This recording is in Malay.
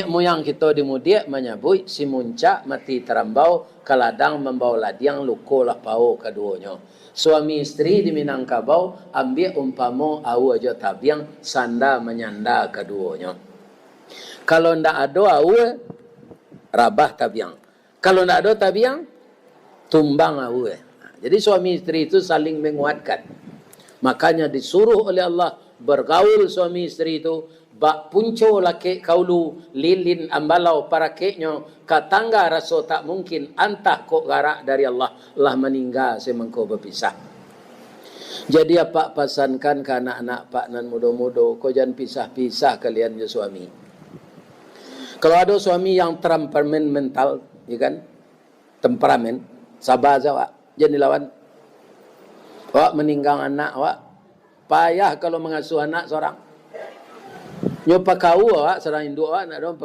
Moyang kita di mudik menyebut si muncak mati terambau kaladang membawa ladiang luko lah pau keduanya. Suami istri di Minangkabau ambil umpama au aja tabiang sanda menyanda keduanya. Kalau ndak ada au rabah tabiang. Kalau ndak ada tabiang tumbang au. Jadi suami istri itu saling menguatkan. Makanya disuruh oleh Allah bergaul suami istri itu. Bak punco laki kaulu lilin ambalau para keknya katangga raso tak mungkin antah kok garak dari Allah lah meninggal semengko berpisah. Jadi apa pasankan ke anak-anak pak nan muda-muda kau jangan pisah-pisah kalian je suami. Kalau ada suami yang temperamen mental, ya kan? Temperamen, sabar saja wak, jangan dilawan. Wak meninggal anak wak, payah kalau mengasuh anak seorang. Nyopa kau awak serang induk awak nak dong